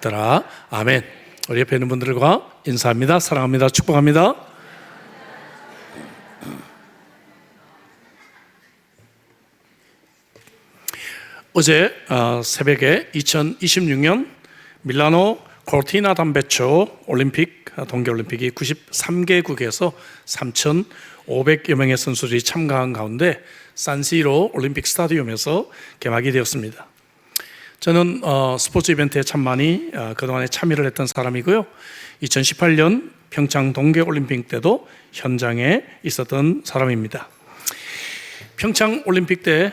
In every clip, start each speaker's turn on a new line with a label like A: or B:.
A: 들아 아멘. 우리 옆에 있는 분들과 인사합니다. 사랑합니다. 축복합니다. 어제 새벽에 2026년 밀라노 코르티나 담베초 올림픽 동계올림픽이 93개국에서 3,500여 명의 선수들이 참가한 가운데 산시로 올림픽 스타디움에서 개막이 되었습니다. 저는 스포츠 이벤트에 참 많이 그동안에 참여를 했던 사람이고요. 2018년 평창 동계올림픽 때도 현장에 있었던 사람입니다. 평창 올림픽 때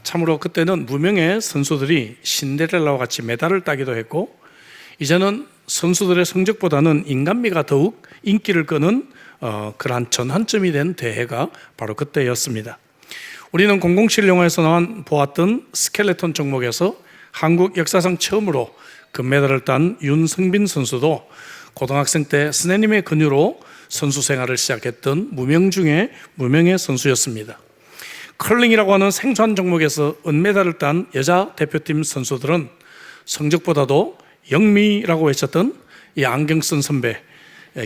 A: 참으로 그때는 무명의 선수들이 신데렐라와 같이 메달을 따기도 했고, 이제는 선수들의 성적보다는 인간미가 더욱 인기를 끄는 그러한 전환점이 된 대회가 바로 그때였습니다. 우리는 007 영화에서 보았던 스켈레톤 종목에서 한국 역사상 처음으로 금메달을 딴 윤성빈 선수도 고등학생 때 스네님의 권유로 선수 생활을 시작했던 무명 중에 무명의 선수였습니다. 컬링이라고 하는 생존 종목에서 은메달을 딴 여자 대표팀 선수들은 성적보다도 영미라고 외쳤던 이 안경 쓴 선배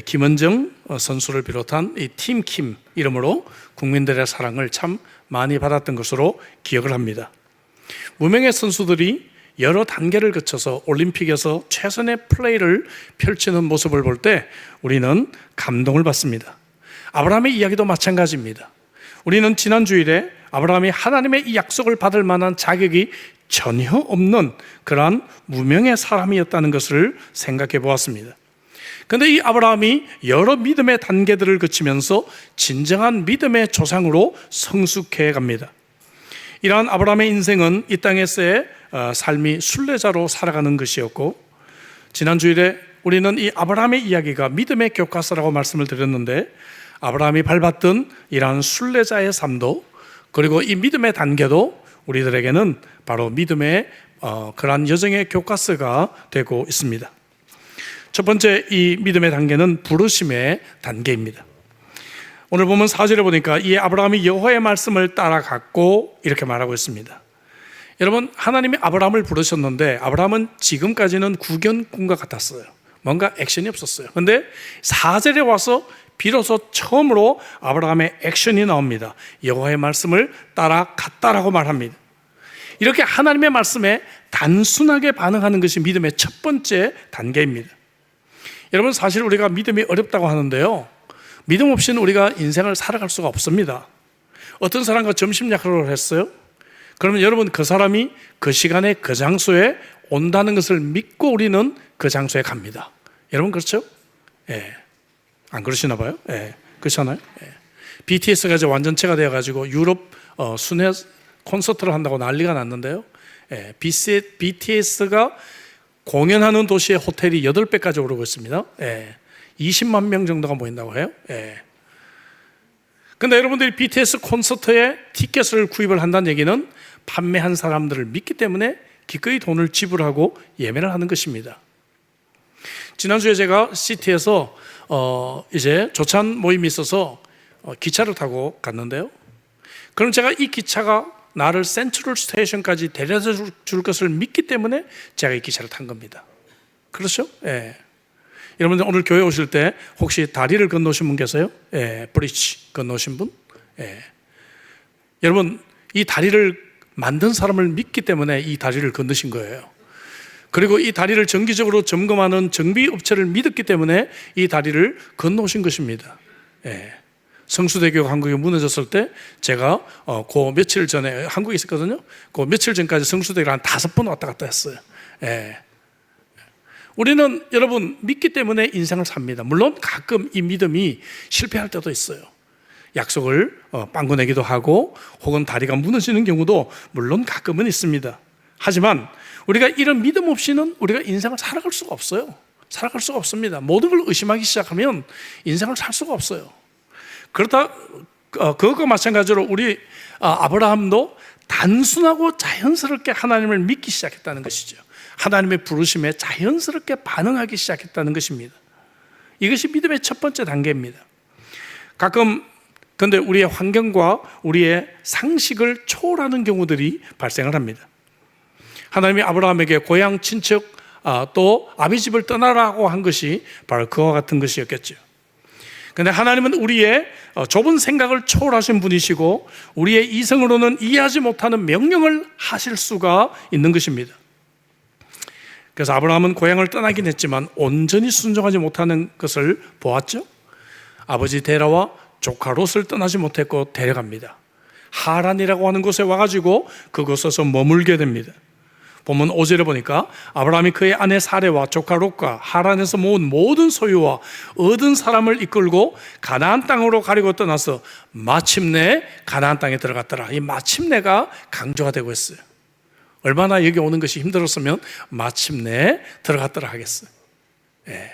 A: 김은정 선수를 비롯한 이 팀킴 이름으로 국민들의 사랑을 참 많이 받았던 것으로 기억을 합니다. 무명의 선수들이 여러 단계를 거쳐서 올림픽에서 최선의 플레이를 펼치는 모습을 볼 때 우리는 감동을 받습니다. 아브라함의 이야기도 마찬가지입니다. 우리는 지난 주일에 아브라함이 하나님의 이 약속을 받을 만한 자격이 전혀 없는 그러한 무명의 사람이었다는 것을 생각해 보았습니다. 그런데 이 아브라함이 여러 믿음의 단계들을 거치면서 진정한 믿음의 조상으로 성숙해 갑니다. 이러한 아브라함의 인생은 이 땅에서의 삶이 순례자로 살아가는 것이었고, 지난 주일에 우리는 이 아브라함의 이야기가 믿음의 교과서라고 말씀을 드렸는데, 아브라함이 밟았던 이러한 순례자의 삶도, 그리고 이 믿음의 단계도 우리들에게는 바로 믿음의 그러한 여정의 교과서가 되고 있습니다. 첫 번째 이 믿음의 단계는 부르심의 단계입니다. 오늘 보면 4절에 보니까 이 아브라함이 여호와의 말씀을 따라갔고 이렇게 말하고 있습니다. 여러분, 하나님이 아브라함을 부르셨는데 아브라함은 지금까지는 구견꾼과 같았어요. 뭔가 액션이 없었어요. 그런데 4절에 와서 비로소 처음으로 아브라함의 액션이 나옵니다. 여호와의 말씀을 따라갔다라고 말합니다. 이렇게 하나님의 말씀에 단순하게 반응하는 것이 믿음의 첫 번째 단계입니다. 여러분, 사실 우리가 믿음이 어렵다고 하는데요, 믿음 없이는 우리가 인생을 살아갈 수가 없습니다. 어떤 사람과 점심 약속을 했어요? 그러면 여러분, 그 사람이 그 시간에 그 장소에 온다는 것을 믿고 우리는 그 장소에 갑니다. 여러분, 그렇죠? 예. 안 그러시나 봐요? 예. 그렇잖아요? 예. BTS가 이제 완전체가 되어가지고 유럽 순회 콘서트를 한다고 난리가 났는데요. 예. BTS가 공연하는 도시의 호텔이 8배까지 오르고 있습니다. 예. 20만 명 정도가 모인다고 해요. 예. 근데 여러분들이 BTS 콘서트에 티켓을 구입을 한다는 얘기는 판매한 사람들을 믿기 때문에 기꺼이 돈을 지불하고 예매를 하는 것입니다. 지난주에 제가 시티에서 이제 조찬 모임이 있어서 기차를 타고 갔는데요. 그럼 제가 이 기차가 나를 센트럴 스테이션까지 데려다 줄 것을 믿기 때문에 제가 이 기차를 탄 겁니다. 그렇죠? 예. 여러분들 오늘 교회 오실 때 혹시 다리를 건너신 분 계세요? 예, 브리지 건너신 분? 예. 여러분, 이 다리를 만든 사람을 믿기 때문에 이 다리를 건너신 거예요. 그리고 이 다리를 정기적으로 점검하는 정비업체를 믿었기 때문에 이 다리를 건너오신 것입니다. 예. 성수대교가 한국에 무너졌을 때 제가 그 며칠 전에 한국에 있었거든요. 그 며칠 전까지 성수대교를 한 5번 왔다 갔다 했어요. 예. 우리는 여러분 믿기 때문에 인생을 삽니다. 물론 가끔 이 믿음이 실패할 때도 있어요. 약속을 빵꾸 내기도 하고 혹은 다리가 무너지는 경우도 물론 가끔은 있습니다. 하지만 우리가 이런 믿음 없이는 우리가 인생을 살아갈 수가 없어요. 살아갈 수가 없습니다. 모든 걸 의심하기 시작하면 인생을 살 수가 없어요. 그렇다 그것과 마찬가지로 우리 아브라함도 단순하고 자연스럽게 하나님을 믿기 시작했다는 것이죠. 하나님의 부르심에 자연스럽게 반응하기 시작했다는 것입니다. 이것이 믿음의 첫 번째 단계입니다. 가끔 그런데 우리의 환경과 우리의 상식을 초월하는 경우들이 발생을 합니다. 하나님이 아브라함에게 고향 친척 또 아비 집을 떠나라고 한 것이 바로 그와 같은 것이었겠죠. 그런데 하나님은 우리의 좁은 생각을 초월하신 분이시고 우리의 이성으로는 이해하지 못하는 명령을 하실 수가 있는 것입니다. 그래서 아브라함은 고향을 떠나긴 했지만 온전히 순종하지 못하는 것을 보았죠. 아버지 데라와 조카 롯을 떠나지 못했고 데려갑니다. 하란이라고 하는 곳에 와가지고 그곳에서 머물게 됩니다. 보면 5절에 보니까 아브라함이 그의 아내 사레와 조카 롯과 하란에서 모은 모든 소유와 얻은 사람을 이끌고 가나안 땅으로 가려고 떠나서 마침내 가나안 땅에 들어갔더라. 이 마침내가 강조가 되고 있어요. 얼마나 여기 오는 것이 힘들었으면 마침내 들어갔더라 하겠어요. 예.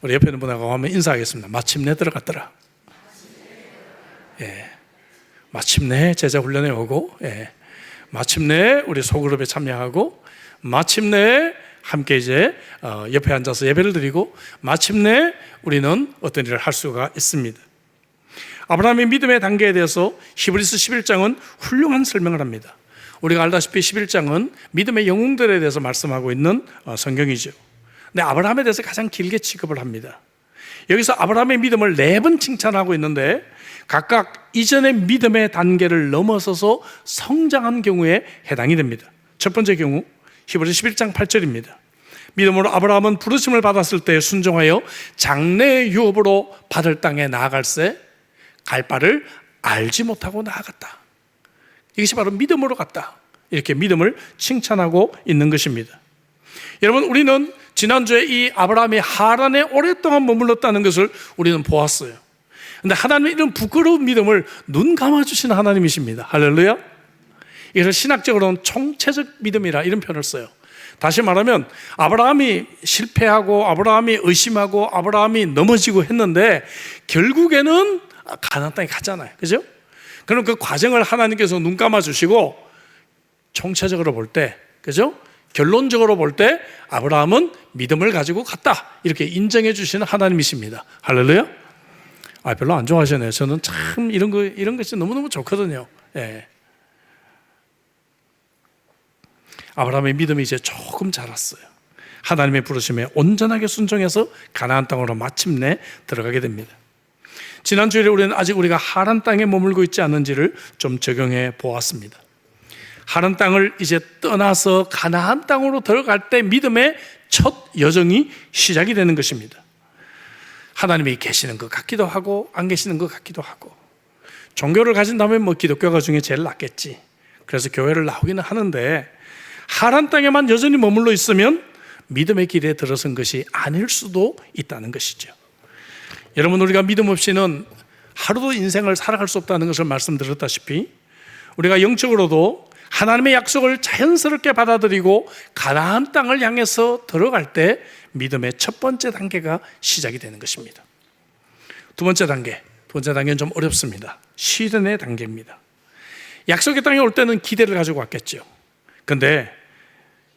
A: 우리 옆에 있는 분하고 하면 인사하겠습니다. 마침내 들어갔더라. 예. 마침내 제자 훈련에 오고, 예. 마침내 우리 소그룹에 참여하고, 마침내 함께 이제 옆에 앉아서 예배를 드리고, 마침내 우리는 어떤 일을 할 수가 있습니다. 아브라함의 믿음의 단계에 대해서 히브리서 11장은 훌륭한 설명을 합니다. 우리가 알다시피 11장은 믿음의 영웅들에 대해서 말씀하고 있는 성경이죠. 근데 아브라함에 대해서 가장 길게 취급을 합니다. 여기서 아브라함의 믿음을 4번 칭찬하고 있는데 각각 이전의 믿음의 단계를 넘어서서 성장한 경우에 해당이 됩니다. 첫 번째 경우 히브리서 11장 8절입니다. 믿음으로 아브라함은 부르심을 받았을 때 순종하여 장래의 유업으로 받을 땅에 나아갈새 갈 바를 알지 못하고 나아갔다. 이것이 바로 믿음으로 갔다. 이렇게 믿음을 칭찬하고 있는 것입니다. 여러분, 우리는 지난주에 이 아브라함이 하란에 오랫동안 머물렀다는 것을 우리는 보았어요. 그런데 하나님의 이런 부끄러운 믿음을 눈 감아주시는 하나님이십니다. 할렐루야. 이것을 신학적으로는 총체적 믿음이라 이런 표현을 써요. 다시 말하면 아브라함이 실패하고 아브라함이 의심하고 아브라함이 넘어지고 했는데 결국에는 가나안 땅에 갔잖아요. 그죠? 그럼 그 과정을 하나님께서 눈 감아주시고 총체적으로 볼 때, 그죠? 결론적으로 볼 때 아브라함은 믿음을 가지고 갔다. 이렇게 인정해 주시는 하나님이십니다. 할렐루야. 별로 안 좋아하시네요. 저는 참 이런 것이 너무너무 좋거든요. 예. 아브라함의 믿음이 이제 조금 자랐어요. 하나님의 부르심에 온전하게 순종해서 가나안 땅으로 마침내 들어가게 됩니다. 지난주에 우리는 아직 우리가 하란 땅에 머물고 있지 않은지를 좀 적용해 보았습니다. 하란 땅을 이제 떠나서 가나안 땅으로 들어갈 때 믿음의 첫 여정이 시작이 되는 것입니다. 하나님이 계시는 것 같기도 하고 안 계시는 것 같기도 하고, 종교를 가진다면 뭐 기독교가 중에 제일 낫겠지. 그래서 교회를 나오기는 하는데 하란 땅에만 여전히 머물러 있으면 믿음의 길에 들어선 것이 아닐 수도 있다는 것이죠. 여러분, 우리가 믿음 없이는 하루도 인생을 살아갈 수 없다는 것을 말씀드렸다시피 우리가 영적으로도 하나님의 약속을 자연스럽게 받아들이고 가나안 땅을 향해서 들어갈 때 믿음의 첫 번째 단계가 시작이 되는 것입니다. 두 번째 단계는 좀 어렵습니다. 시련의 단계입니다. 약속의 땅에 올 때는 기대를 가지고 왔겠죠. 그런데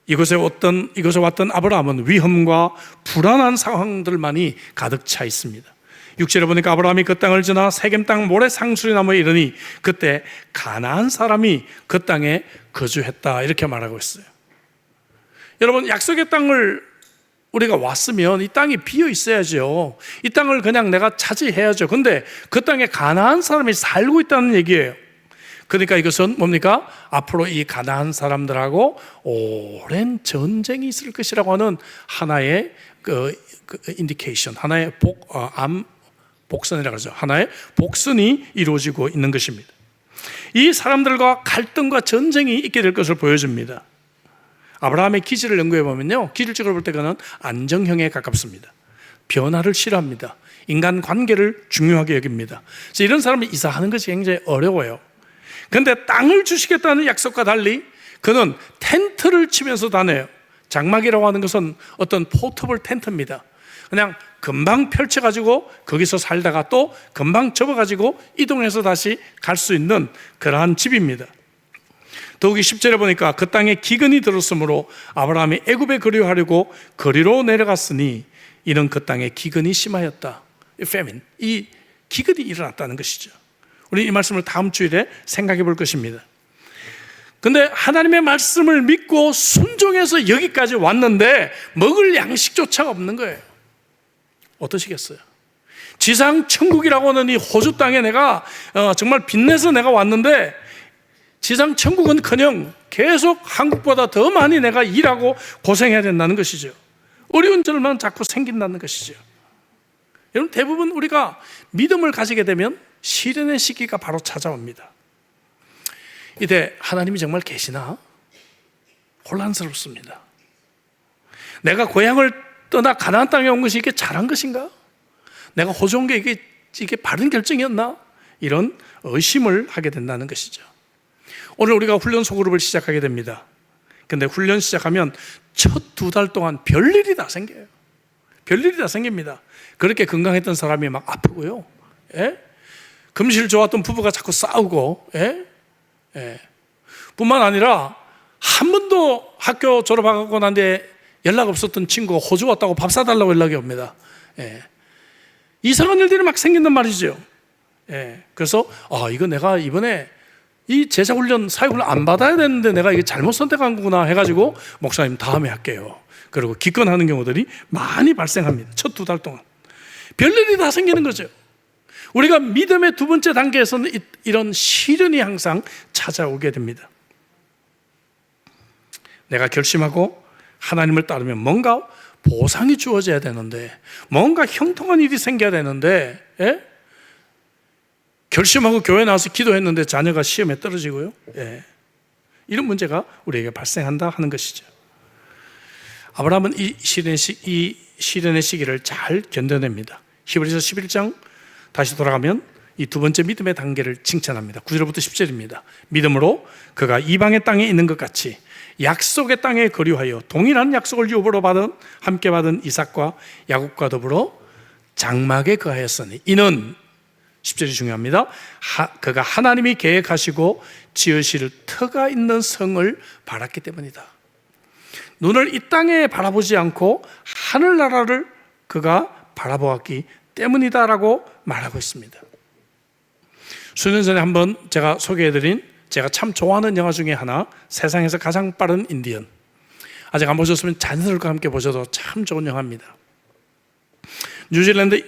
A: 이곳에 왔던 아브라함은 위험과 불안한 상황들만이 가득 차 있습니다. 6절에 보니까 아브라함이 그 땅을 지나 세겜 땅 모래 상수리 나무에 이르니 그때 가나안 사람이 그 땅에 거주했다. 이렇게 말하고 있어요. 여러분, 약속의 땅을 우리가 왔으면 이 땅이 비어 있어야죠. 이 땅을 그냥 내가 차지해야죠. 근데 그 땅에 가나안 사람이 살고 있다는 얘기예요. 그러니까 이것은 뭡니까? 앞으로 이 가나안 사람들하고 오랜 전쟁이 있을 것이라고 하는 하나의 인디케이션, 하나의 복선이라고 하죠. 하나의 복선이 이루어지고 있는 것입니다. 이 사람들과 갈등과 전쟁이 있게 될 것을 보여줍니다. 아브라함의 기질을 연구해 보면요, 기질적으로 볼 때 그는 안정형에 가깝습니다. 변화를 싫어합니다. 인간 관계를 중요하게 여깁니다. 그래서 이런 사람이 이사하는 것이 굉장히 어려워요. 그런데 땅을 주시겠다는 약속과 달리 그는 텐트를 치면서 다녀요. 장막이라고 하는 것은 어떤 포터블 텐트입니다. 그냥 금방 펼쳐가지고 거기서 살다가 또 금방 접어가지고 이동해서 다시 갈 수 있는 그러한 집입니다. 더욱이 10절에 보니까 그 땅에 기근이 들었으므로 아브라함이 애굽에 거류하려고 거리로 내려갔으니 이는 그 땅에 기근이 심하였다. 이 기근이 일어났다는 것이죠. 우리 이 말씀을 다음 주일에 생각해 볼 것입니다. 근데 하나님의 말씀을 믿고 순종해서 여기까지 왔는데 먹을 양식조차 없는 거예요. 어떠시겠어요? 지상 천국이라고 하는 이 호주 땅에 내가 정말 빛내서 내가 왔는데 지상 천국은커녕 계속 한국보다 더 많이 내가 일하고 고생해야 된다는 것이죠. 어려운 점만 자꾸 생긴다는 것이죠. 여러분, 대부분 우리가 믿음을 가지게 되면 시련의 시기가 바로 찾아옵니다. 이때 하나님이 정말 계시나? 혼란스럽습니다. 내가 고향을 떠나 가나안 땅에 온 것이 이게 잘한 것인가? 내가 호주 온 게 이게 바른 결정이었나? 이런 의심을 하게 된다는 것이죠. 오늘 우리가 훈련 소그룹을 시작하게 됩니다. 근데 훈련 시작하면 첫 2달 동안 별일이 다 생겨요. 별일이 다 생깁니다. 그렇게 건강했던 사람이 막 아프고요. 예? 금실 좋았던 부부가 자꾸 싸우고, 예? 예. 뿐만 아니라 한 번도 학교 졸업하고 난 뒤에 연락 없었던 친구가 호주 왔다고 밥 사달라고 연락이 옵니다. 예. 이상한 일들이 막 생긴단 말이죠. 예. 그래서 이거 내가 이번에 이 제자훈련, 사역훈련 안 받아야 되는데 내가 이게 잘못 선택한 거구나 해가지고 목사님 다음에 할게요. 그리고 기권하는 경우들이 많이 발생합니다. 첫 2달 동안 별일이 다 생기는 거죠. 우리가 믿음의 2번째 단계에서는 이런 시련이 항상 찾아오게 됩니다. 내가 결심하고 하나님을 따르면 뭔가 보상이 주어져야 되는데, 뭔가 형통한 일이 생겨야 되는데, 예? 결심하고 교회 나와서 기도했는데 자녀가 시험에 떨어지고요. 예. 이런 문제가 우리에게 발생한다 하는 것이죠. 아브라함은 이 시련의 시기를 잘 견뎌냅니다. 히브리서 11장 다시 돌아가면 이 2번째 믿음의 단계를 칭찬합니다. 9절부터 10절입니다. 믿음으로 그가 이방의 땅에 있는 것 같이 약속의 땅에 거류하여 동일한 약속을 유업으로 함께 받은 이삭과 야곱과 더불어 장막에 거하였으니 이는 10절이 중요합니다. 그가 하나님이 계획하시고 지으실 터가 있는 성을 바랐기 때문이다. 눈을 이 땅에 바라보지 않고 하늘나라를 그가 바라보았기 때문이다라고 말하고 있습니다. 수년 전에 한번 제가 소개해드린 제가 참 좋아하는 영화 중에 하나, 세상에서 가장 빠른 인디언. 아직 안 보셨으면 자녀들과 함께 보셔도 참 좋은 영화입니다. 뉴질랜드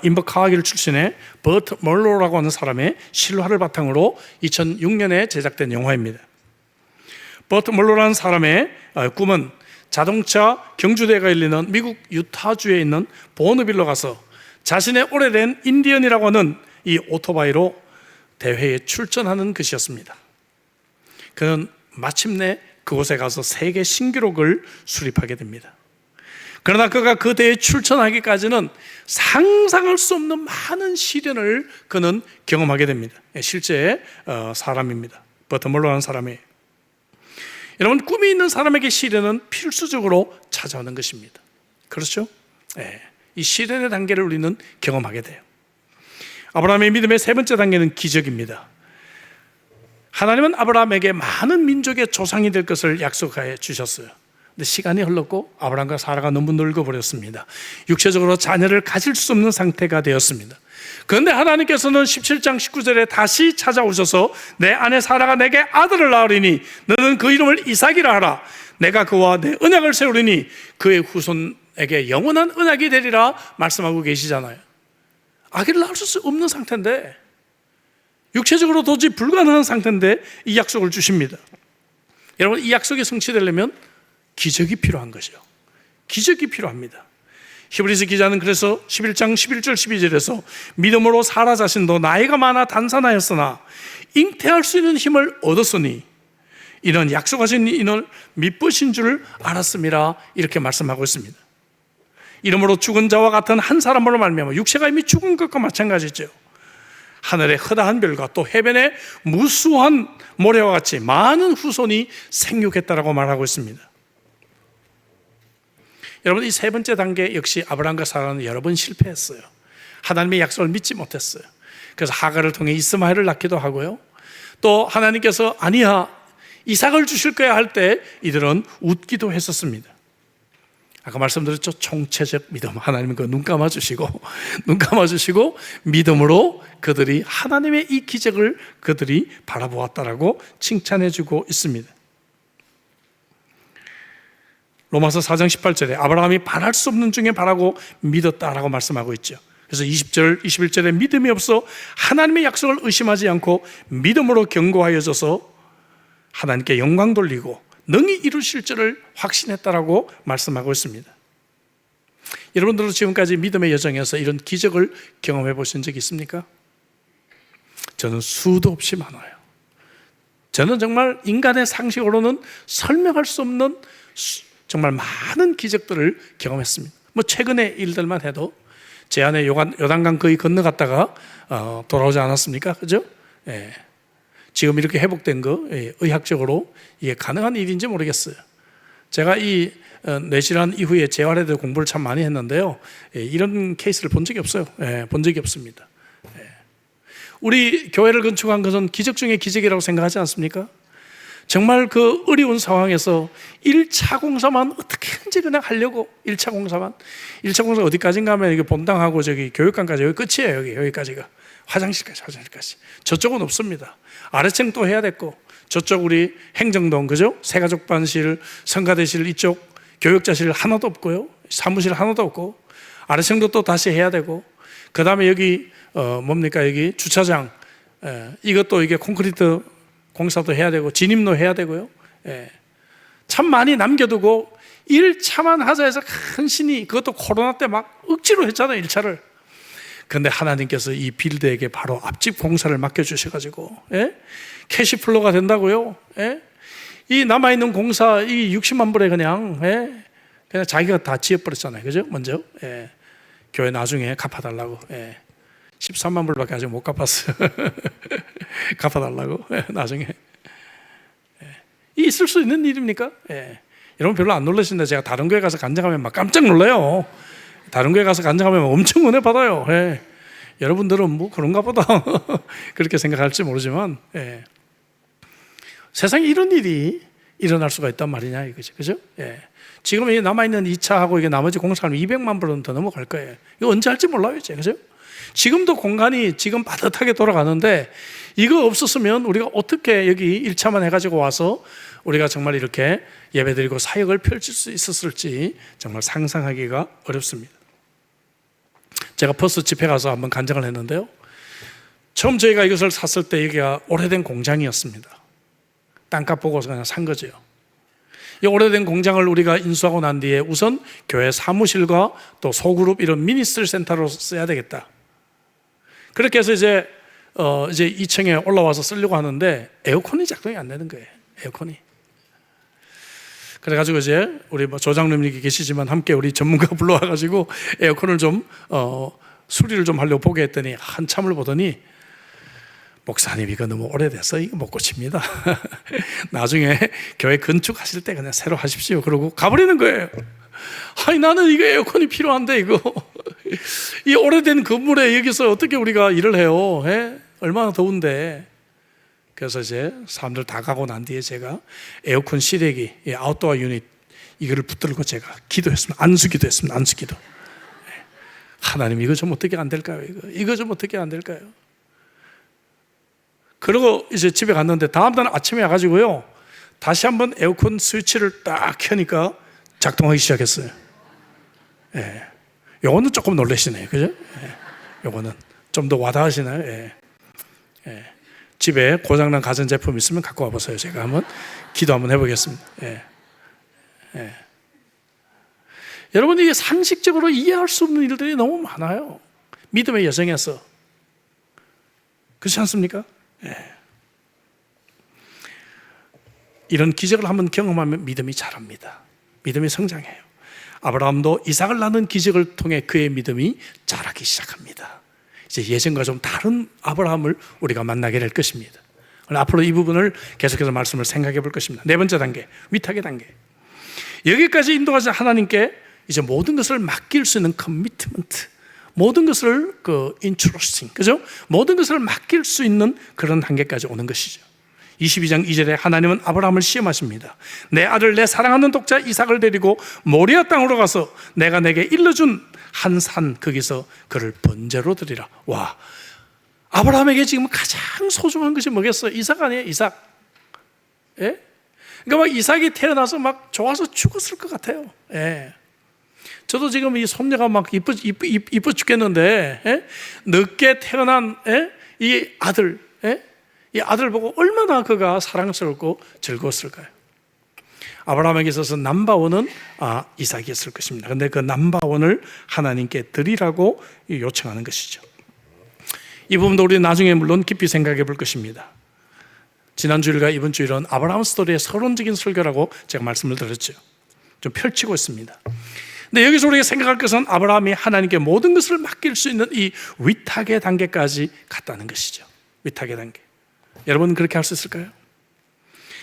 A: 인버카길 출신의 버트 멀로라고 하는 사람의 실화를 바탕으로 2006년에 제작된 영화입니다. 버트 멀로라는 사람의 꿈은 자동차 경주대회가 열리는 미국 유타주에 있는 보너빌로 가서 자신의 오래된 인디언이라고 하는 이 오토바이로 대회에 출전하는 것이었습니다. 그는 마침내 그곳에 가서 세계 신기록을 수립하게 됩니다. 그러나 그가 그 대회에 출전하기까지는 상상할 수 없는 많은 시련을 그는 경험하게 됩니다. 실제 사람입니다. 버터멀로라는 사람이에요. 여러분, 꿈이 있는 사람에게 시련은 필수적으로 찾아오는 것입니다. 그렇죠? 네. 이 시련의 단계를 우리는 경험하게 돼요. 아브라함의 믿음의 3번째 단계는 기적입니다. 하나님은 아브라함에게 많은 민족의 조상이 될 것을 약속하여 주셨어요. 근데 시간이 흘렀고 아브라함과 사라가 너무 늙어버렸습니다. 육체적으로 자녀를 가질 수 없는 상태가 되었습니다. 그런데 하나님께서는 17장 19절에 다시 찾아오셔서 내 아내 사라가 내게 아들을 낳으리니 너는 그 이름을 이삭이라 하라. 내가 그와 내 언약을 세우리니 그의 후손에게 영원한 언약이 되리라 말씀하고 계시잖아요. 아기를 낳을 수 없는 상태인데, 육체적으로 도저히 불가능한 상태인데 이 약속을 주십니다. 여러분, 이 약속이 성취되려면 기적이 필요한 것이요. 기적이 필요합니다. 히브리서 기자는 그래서 11장 11절 12절에서 믿음으로 사라 자신도 나이가 많아 단산하였으나 잉태할 수 있는 힘을 얻었으니 이는 약속하신 이는 미쁘신 줄 알았음이라 이렇게 말씀하고 있습니다. 이러므로 죽은 자와 같은 한 사람으로 말미암아 육체가 이미 죽은 것과 마찬가지죠. 하늘의 허다한 별과 또 해변의 무수한 모래와 같이 많은 후손이 생육했다라고 말하고 있습니다. 여러분, 이 3번째 단계 역시 아브라함과 사라는 여러 번 실패했어요. 하나님의 약속을 믿지 못했어요. 그래서 하갈을 통해 이스마엘을 낳기도 하고요. 또 하나님께서 아니야 이삭을 주실 거야 할 때 이들은 웃기도 했었습니다. 아까 말씀드렸죠. 총체적 믿음. 하나님은 그 눈 감아주시고 눈 감아주시고 믿음으로 그들이 하나님의 이 기적을 그들이 바라보았다라고 칭찬해주고 있습니다. 로마서 4장 18절에 아브라함이 바랄 수 없는 중에 바라고 믿었다라고 말씀하고 있죠. 그래서 20절, 21절에 믿음이 없어 하나님의 약속을 의심하지 않고 믿음으로 견고하여져서 하나님께 영광 돌리고 능히 이루실 줄을 확신했다라고 말씀하고 있습니다. 여러분들도 지금까지 믿음의 여정에서 이런 기적을 경험해 보신 적이 있습니까? 저는 수도 없이 많아요. 저는 정말 인간의 상식으로는 설명할 수 없는 정말 많은 기적들을 경험했습니다. 뭐 최근의 일들만 해도 제 안에 요단강 거의 건너갔다가 돌아오지 않았습니까? 그죠? 예. 지금 이렇게 회복된 거 의학적으로 이게 가능한 일인지 모르겠어요. 제가 이 뇌질환 이후에 재활에 대해 공부를 참 많이 했는데요. 이런 케이스를 본 적이 없어요. 본 적이 없습니다. 우리 교회를 건축한 것은 기적 중에 기적이라고 생각하지 않습니까? 정말 그 어려운 상황에서 1차 공사만 어떻게든지 그냥 하려고 1차 공사 어디까지인가 하면 이게 본당하고 저기 교육관까지 여기 끝이에요. 여기까지가 화장실까지. 저쪽은 없습니다. 아래층 또 해야 됐고 저쪽 우리 행정동 그죠? 새가족반실, 성가대실 이쪽 교육자실 하나도 없고요. 사무실 하나도 없고 아래층도 또 다시 해야 되고 그 다음에 여기 뭡니까 여기 주차장 이것도 이게 콘크리트 공사도 해야 되고 진입로 해야 되고요. 참 많이 남겨두고 1차만 하자 해서 간신히 그것도 코로나 때 막 억지로 했잖아요 1차를. 그런데 하나님께서 이 빌드에게 바로 앞집 공사를 맡겨주셔가지고 캐시플로가 된다고요. 이 남아있는 공사 이 60만 불에 그냥 자기가 다 지어버렸잖아요. 그죠? 먼저 교회 나중에 갚아달라고 13만 불밖에 아직 못 갚았어요. 갚아달라고 나중에. 이 있을 수 있는 일입니까? 여러분 별로 안 놀라신다. 제가 다른 교회 가서 간증하면 막 깜짝 놀라요. 다른 교회 가서 간증하면 엄청 은혜 받아요. 여러분들은 뭐 그런가 보다 그렇게 생각할지 모르지만 세상에 이런 일이 일어날 수가 있단 말이냐 이거지. 그죠? 지금 이 남아있는 2차하고 이게 나머지 공사하면 200만 불은 더 넘어갈 거예요. 이거 언제 할지 몰라요 이제. 그죠? 지금도 공간이 지금 빠듯하게 돌아가는데 이거 없었으면 우리가 어떻게 여기 1차만 해가지고 와서 우리가 정말 이렇게 예배드리고 사역을 펼칠 수 있었을지 정말 상상하기가 어렵습니다. 제가 퍼스 집회 가서 한번 간증을 했는데요. 처음 저희가 이것을 샀을 때 여기가 오래된 공장이었습니다. 땅값 보고서 그냥 산 거죠. 이 오래된 공장을 우리가 인수하고 난 뒤에 우선 교회 사무실과 또 소그룹 이런 미니스트리 센터로 써야 되겠다. 그렇게 해서 이제 2층에 올라와서 쓰려고 하는데 에어컨이 작동이 안 되는 거예요. 에어컨이. 그래가지고 이제 우리 조장님이 계시지만 함께 우리 전문가 불러와가지고 에어컨을 좀 수리를 좀 하려고 보게 했더니 한참을 보더니 목사님 이거 너무 오래돼서 이거 못 고칩니다. 나중에 교회 건축하실 때 그냥 새로 하십시오. 그러고 가버리는 거예요. 아니 나는 이거 에어컨이 필요한데 이거 이 오래된 건물에 여기서 어떻게 우리가 일을 해요? 얼마나 더운데. 그래서 이제 사람들 다 가고 난 뒤에 제가 에어컨 실외기 아웃도어 유닛 이거를 붙들고 제가 기도했습니다. 안수기도 했습니다. 안수기도. 하나님 이거 좀 어떻게 안 될까요? 이거 좀 어떻게 안 될까요? 그리고 이제 집에 갔는데 다음날 아침에 와가지고요 다시 한번 에어컨 스위치를 딱 켜니까 작동하기 시작했어요. 요거는 조금 놀라시네요. 그죠? 요거는 좀 더 와닿으시나요? 집에 고장난 가전제품 있으면 갖고 와보세요. 제가 한번 기도 한번 해보겠습니다. 여러분 이게 상식적으로 이해할 수 없는 일들이 너무 많아요. 믿음의 여정에서. 그렇지 않습니까? 이런 기적을 한번 경험하면 믿음이 자랍니다. 믿음이 성장해요. 아브라함도 이삭을 낳는 기적을 통해 그의 믿음이 자라기 시작합니다. 이제 예전과 좀 다른 아브라함을 우리가 만나게 될 것입니다. 앞으로 이 부분을 계속해서 말씀을 생각해 볼 것입니다. 네 번째 단계, 위탁의 단계. 여기까지 인도하신 하나님께 이제 모든 것을 맡길 수 있는 커미트먼트, 모든 것을 인트러스팅, 그죠? 모든 것을 맡길 수 있는 그런 단계까지 오는 것이죠. 22장 2절에 하나님은 아브라함을 시험하십니다. 내 아들 내 사랑하는 독자 이삭을 데리고 모리아 땅으로 가서 내가 내게 일러준 한 산 거기서 그를 번제로 드리라. 와, 아브라함에게 지금 가장 소중한 것이 뭐겠어요? 이삭 아니에요? 이삭. 예? 그러니까 막 이삭이 태어나서 막 좋아서 죽었을 것 같아요. 예. 저도 지금 이 손녀가 막 이뻐 죽겠는데, 예? 늦게 태어난, 예? 이 아들, 예? 이 아들 보고 얼마나 그가 사랑스럽고 즐거웠을까요? 아브라함에게 있어서 넘버원은 이삭이었을 것입니다. 그런데 그 넘버원을 하나님께 드리라고 요청하는 것이죠. 이 부분도 우리 나중에 물론 깊이 생각해 볼 것입니다. 지난 주일과 이번 주일은 아브라함 스토리의 서론적인 설교라고 제가 말씀을 드렸죠. 좀 펼치고 있습니다. 근데 여기서 우리가 생각할 것은 아브라함이 하나님께 모든 것을 맡길 수 있는 이 위탁의 단계까지 갔다는 것이죠. 위탁의 단계. 여러분 그렇게 할 수 있을까요?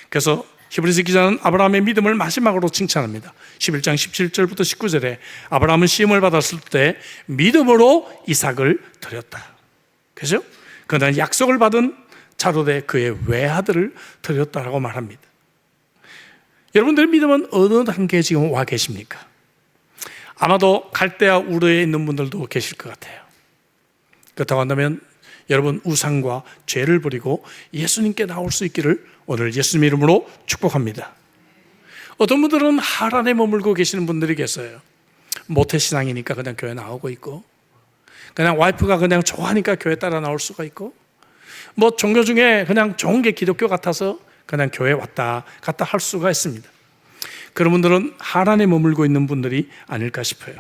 A: 그래서 히브리서 기자는 아브라함의 믿음을 마지막으로 칭찬합니다. 11장 17절부터 19절에 아브라함은 시험을 받았을 때 믿음으로 이삭을 드렸다. 그죠? 그는 약속을 받은 자로 돼 그의 외아들을 드렸다라고 말합니다. 여러분들의 믿음은 어느 단계에 지금 와 계십니까? 아마도 갈대아 우르에 있는 분들도 계실 것 같아요. 그렇다고 한다면 여러분 우상과 죄를 버리고 예수님께 나올 수 있기를 오늘 예수님 이름으로 축복합니다. 어떤 분들은 하란에 머물고 계시는 분들이 계세요. 모태신앙이니까 그냥 교회 나오고 있고, 그냥 와이프가 그냥 좋아하니까 교회 따라 나올 수가 있고, 뭐 종교 중에 그냥 좋은 게 기독교 같아서 그냥 교회 왔다 갔다 할 수가 있습니다. 그런 분들은 하란에 머물고 있는 분들이 아닐까 싶어요.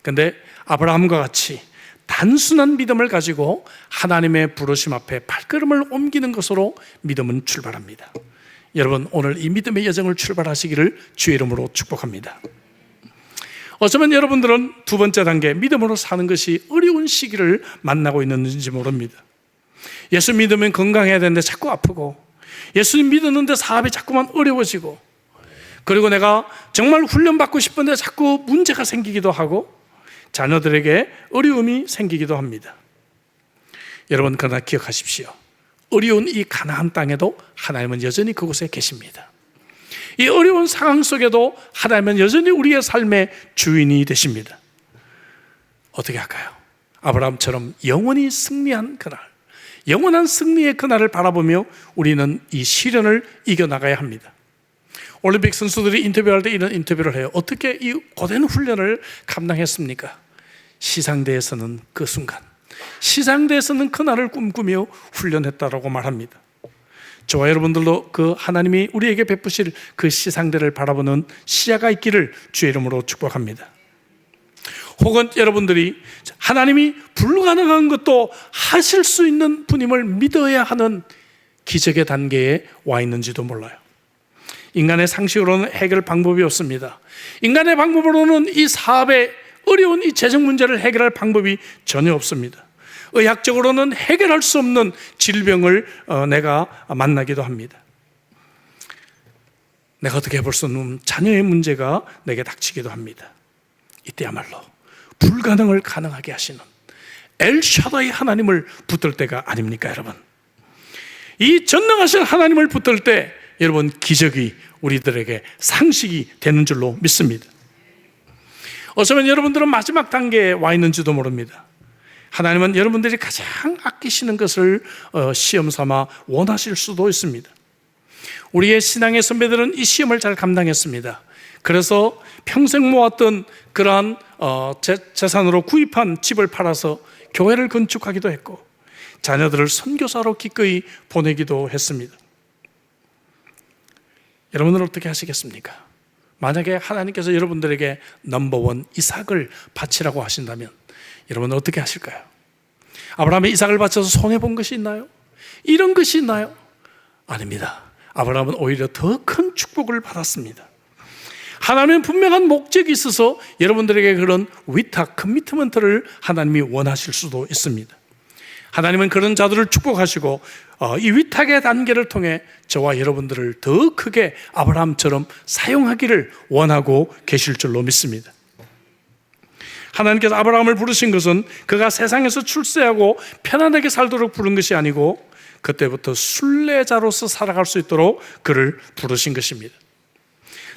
A: 그런데 아브라함과 같이 단순한 믿음을 가지고 하나님의 부르심 앞에 발걸음을 옮기는 것으로 믿음은 출발합니다. 여러분 오늘 이 믿음의 여정을 출발하시기를 주의 이름으로 축복합니다. 어쩌면 여러분들은 두 번째 단계 믿음으로 사는 것이 어려운 시기를 만나고 있는지 모릅니다. 예수 믿으면 건강해야 되는데 자꾸 아프고, 예수님 믿었는데 사업이 자꾸만 어려워지고, 그리고 내가 정말 훈련받고 싶은데 자꾸 문제가 생기기도 하고 자녀들에게 어려움이 생기기도 합니다. 여러분 그러나 기억하십시오. 어려운 이 가나안 땅에도 하나님은 여전히 그곳에 계십니다. 이 어려운 상황 속에도 하나님은 여전히 우리의 삶의 주인이 되십니다. 어떻게 할까요? 아브라함처럼 영원히 승리한 그날, 영원한 승리의 그날을 바라보며 우리는 이 시련을 이겨나가야 합니다. 올림픽 선수들이 인터뷰할 때 이런 인터뷰를 해요. 어떻게 이 고된 훈련을 감당했습니까? 시상대에서는 그 순간, 시상대에서는 그날을 꿈꾸며 훈련했다라고 말합니다. 저와 여러분들도 그 하나님이 우리에게 베푸실 그 시상대를 바라보는 시야가 있기를 주의 이름으로 축복합니다. 혹은 여러분들이 하나님이 불가능한 것도 하실 수 있는 분임을 믿어야 하는 기적의 단계에 와 있는지도 몰라요. 인간의 상식으로는 해결 방법이 없습니다. 인간의 방법으로는 이 사업의 어려운 이 재정 문제를 해결할 방법이 전혀 없습니다. 의학적으로는 해결할 수 없는 질병을 내가 만나기도 합니다. 내가 어떻게 해볼 수 없는 자녀의 문제가 내게 닥치기도 합니다. 이때야말로 불가능을 가능하게 하시는 엘샤다이 하나님을 붙들 때가 아닙니까, 여러분? 이 전능하신 하나님을 붙들 때 여러분 기적이 우리들에게 상식이 되는 줄로 믿습니다. 어쩌면 여러분들은 마지막 단계에 와 있는지도 모릅니다. 하나님은 여러분들이 가장 아끼시는 것을 시험 삼아 원하실 수도 있습니다. 우리의 신앙의 선배들은 이 시험을 잘 감당했습니다. 그래서 평생 모았던 그러한 재산으로 구입한 집을 팔아서 교회를 건축하기도 했고, 자녀들을 선교사로 기꺼이 보내기도 했습니다. 여러분은 어떻게 하시겠습니까? 만약에 하나님께서 여러분들에게 넘버원 이삭을 바치라고 하신다면 여러분은 어떻게 하실까요? 아브라함이 이삭을 바쳐서 손해본 것이 있나요? 이런 것이 있나요? 아닙니다. 아브라함은 오히려 더 큰 축복을 받았습니다. 하나님은 분명한 목적이 있어서 여러분들에게 그런 위탁, 커미트먼트를 하나님이 원하실 수도 있습니다. 하나님은 그런 자들을 축복하시고 이 위탁의 단계를 통해 저와 여러분들을 더 크게 아브라함처럼 사용하기를 원하고 계실 줄로 믿습니다. 하나님께서 아브라함을 부르신 것은 그가 세상에서 출세하고 편안하게 살도록 부른 것이 아니고 그때부터 순례자로서 살아갈 수 있도록 그를 부르신 것입니다.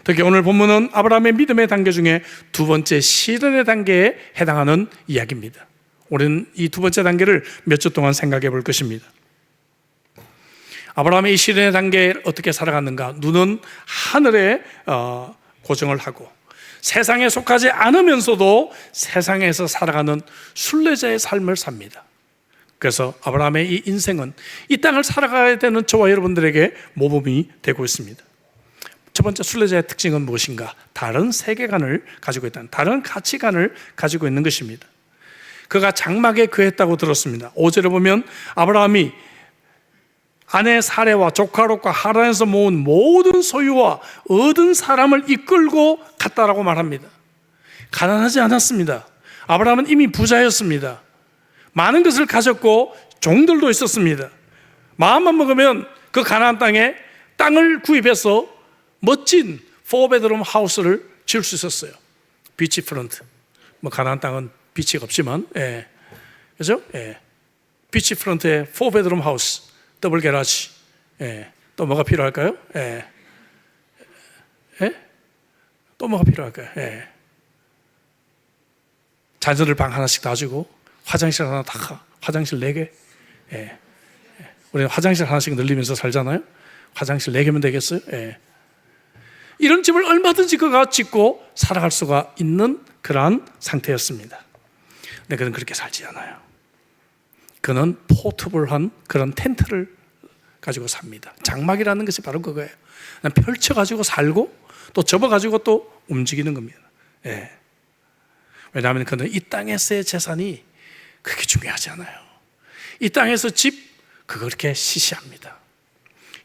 A: 특히 오늘 본문은 아브라함의 믿음의 단계 중에 두 번째 실현의 단계에 해당하는 이야기입니다. 우리는 이 두 번째 단계를 몇 주 동안 생각해 볼 것입니다. 아브라함의 이 실현의 단계에 어떻게 살아갔는가? 눈은 하늘에 고정을 하고 세상에 속하지 않으면서도 세상에서 살아가는 순례자의 삶을 삽니다. 그래서 아브라함의 이 인생은 이 땅을 살아가야 되는 저와 여러분들에게 모범이 되고 있습니다. 첫 번째 순례자의 특징은 무엇인가? 다른 세계관을 가지고 있다는, 다른 가치관을 가지고 있는 것입니다. 그가 장막에 거했다고 들었습니다. 5절에 보면 아브라함이 아내 사레와 조카 롯과 하란에서 모은 모든 소유와 얻은 사람을 이끌고 갔다라고 말합니다. 가난하지 않았습니다. 아브라함은 이미 부자였습니다. 많은 것을 가졌고 종들도 있었습니다. 마음만 먹으면 그 가나안 땅에 땅을 구입해서 멋진 4베드룸 하우스를 지을 수 있었어요. 비치 프런트. 뭐 가나안 땅은 비치가 없지만, 그죠? 비치 프런트에 4베드룸 하우스, 더블 게라지. 또 뭐가 필요할까요? 또 뭐가 필요할까요? 자녀들 방 하나씩 다 주고 화장실 하나 다, 화장실 4개. 우리는 화장실 하나씩 늘리면서 살잖아요. 화장실 4개면 되겠어요? 이런 집을 얼마든지 그가 짓고 살아갈 수가 있는 그러한 상태였습니다. 근데 그는 그렇게 살지 않아요. 그는 포터블한 그런 텐트를 가지고 삽니다. 장막이라는 것이 바로 그거예요. 펼쳐가지고 살고 또 접어가지고 또 움직이는 겁니다. 왜냐하면 그는 이 땅에서의 재산이 그렇게 중요하지 않아요. 이 땅에서 집, 그거 그렇게 시시합니다.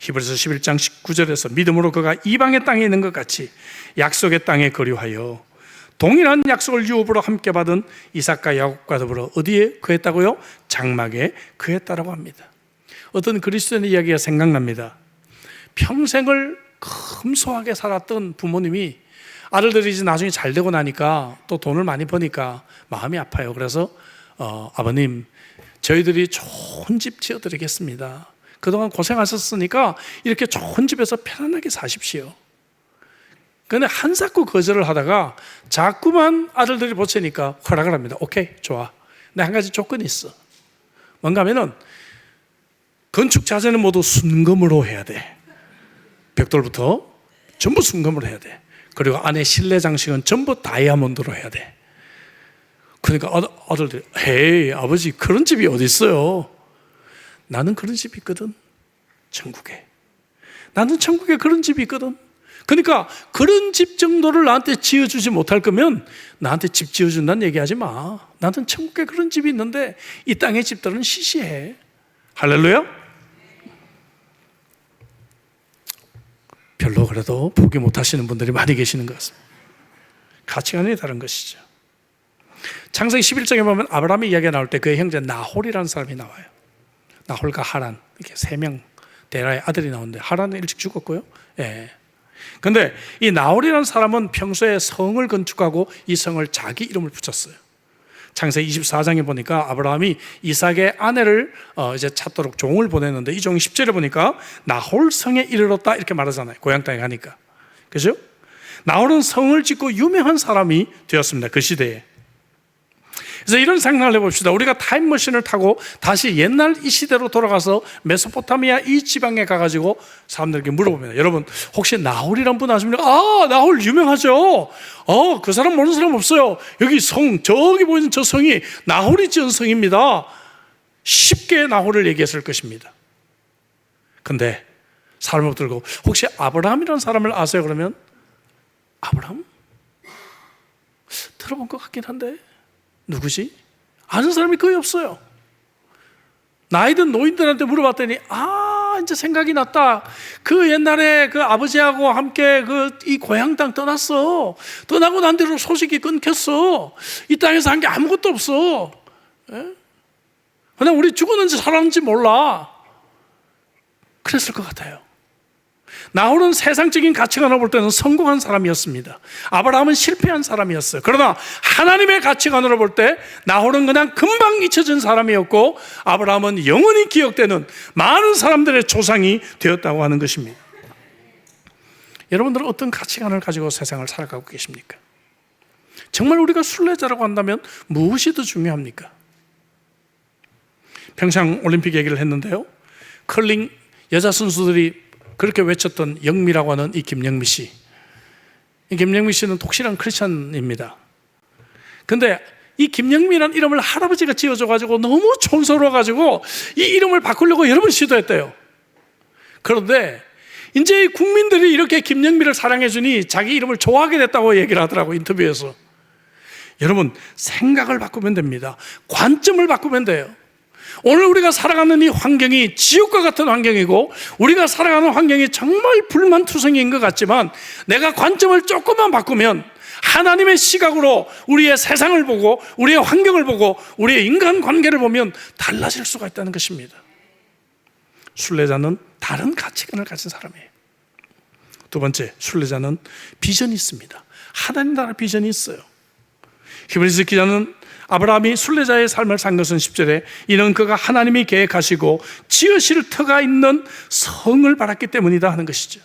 A: 히브리서 11장 19절에서 믿음으로 그가 이방의 땅에 있는 것 같이 약속의 땅에 거류하여 동일한 약속을 유업으로 함께 받은 이삭과 야곱과 더불어 어디에 거했다고요? 장막에 거했다라고 합니다. 어떤 그리스도인의 이야기가 생각납니다. 평생을 검소하게 살았던 부모님이 아들들이 이제 나중에 잘 되고 나니까 또 돈을 많이 버니까 마음이 아파요. 그래서 아버님, 저희들이 좋은 집 지어드리겠습니다. 그동안 고생하셨으니까 이렇게 좋은 집에서 편안하게 사십시오. 그런데 한사코 거절을 하다가 자꾸만 아들들이 보채니까 허락을 합니다. 오케이, 좋아. 근데 한 가지 조건이 있어. 뭔가 하면은 건축 자재는 모두 순금으로 해야 돼. 벽돌부터 전부 순금으로 해야 돼. 그리고 안에 실내 장식은 전부 다이아몬드로 해야 돼. 그러니까 아들들이, 헤이, 아버지, 그런 집이 어디 있어요? 나는 그런 집이 있거든. 천국에. 나는 천국에 그런 집이 있거든. 그러니까 그런 집 정도를 나한테 지어주지 못할 거면 나한테 집 지어준다는 얘기하지 마. 나는 천국에 그런 집이 있는데 이 땅의 집들은 시시해. 할렐루야? 별로 그래도 포기 못하시는 분들이 많이 계시는 것 같습니다. 가치관이 다른 것이죠. 창세기 11장에 보면 아브라함의 이야기가 나올 때 그의 형제 나홀이라는 사람이 나와요. 나홀과 하란, 이렇게 3명 데라의 아들이 나오는데 하란은 일찍 죽었고요. 그런데 이 나홀이라는 사람은 평소에 성을 건축하고 이 성을 자기 이름을 붙였어요. 창세기 24장에 보니까 아브라함이 이삭의 아내를 이제 찾도록 종을 보냈는데 이 종이 10절에 보니까 나홀 성에 이르렀다 이렇게 말하잖아요. 고향 땅에 가니까. 그죠? 나홀은 성을 짓고 유명한 사람이 되었습니다. 그 시대에. 그래서 이런 생각을 해봅시다. 우리가 타임머신을 타고 다시 옛날 이 시대로 돌아가서 메소포타미아 이 지방에 가가지고 사람들에게 물어봅니다. 여러분, 혹시 나홀이란 분 아십니까? 아, 나홀 유명하죠. 그 사람 모르는 사람 없어요. 여기 성, 저기 보이는 저 성이 나홀이 지은 성입니다. 쉽게 나홀을 얘기했을 것입니다. 근데 사람을 들고 혹시 아브라함이라는 사람을 아세요? 그러면 아브라함? 들어본 것 같긴 한데 누구지? 아는 사람이 거의 없어요. 나이든 노인들한테 물어봤더니 이제 생각이 났다. 그 옛날에 그 아버지하고 함께 이 고향 땅 떠났어. 떠나고 난 뒤로 소식이 끊겼어. 이 땅에서 한 게 아무것도 없어. 그냥 우리 죽었는지 살았는지 몰라. 그랬을 것 같아요. 나홀은 세상적인 가치관으로 볼 때는 성공한 사람이었습니다. 아브라함은 실패한 사람이었어요. 그러나 하나님의 가치관으로 볼 때 나홀은 그냥 금방 잊혀진 사람이었고, 아브라함은 영원히 기억되는 많은 사람들의 조상이 되었다고 하는 것입니다. 여러분들은 어떤 가치관을 가지고 세상을 살아가고 계십니까? 정말 우리가 순례자라고 한다면 무엇이 더 중요합니까? 평창 올림픽 얘기를 했는데요, 컬링 여자 선수들이 그렇게 외쳤던 영미라고 하는 이 김영미 씨, 이 김영미 씨는 독실한 크리스찬입니다. 근데 이 김영미라는 이름을 할아버지가 지어줘가지고 너무 촌스러워가지고 이 이름을 바꾸려고 여러 번 시도했대요. 그런데 이제 국민들이 이렇게 김영미를 사랑해주니 자기 이름을 좋아하게 됐다고 얘기를 하더라고, 인터뷰에서. 여러분, 생각을 바꾸면 됩니다. 관점을 바꾸면 돼요. 오늘 우리가 살아가는 이 환경이 지옥과 같은 환경이고, 우리가 살아가는 환경이 정말 불만투성이인 것 같지만, 내가 관점을 조금만 바꾸면 하나님의 시각으로 우리의 세상을 보고, 우리의 환경을 보고, 우리의 인간관계를 보면 달라질 수가 있다는 것입니다. 순례자는 다른 가치관을 가진 사람이에요. 두 번째, 순례자는 비전이 있습니다. 하나님 나라 비전이 있어요. 히브리서 기자는 아브라함이 순례자의 삶을 산 것은 10절에 이는 그가 하나님이 계획하시고 지으실 터가 있는 성을 바랐기 때문이다 하는 것이죠.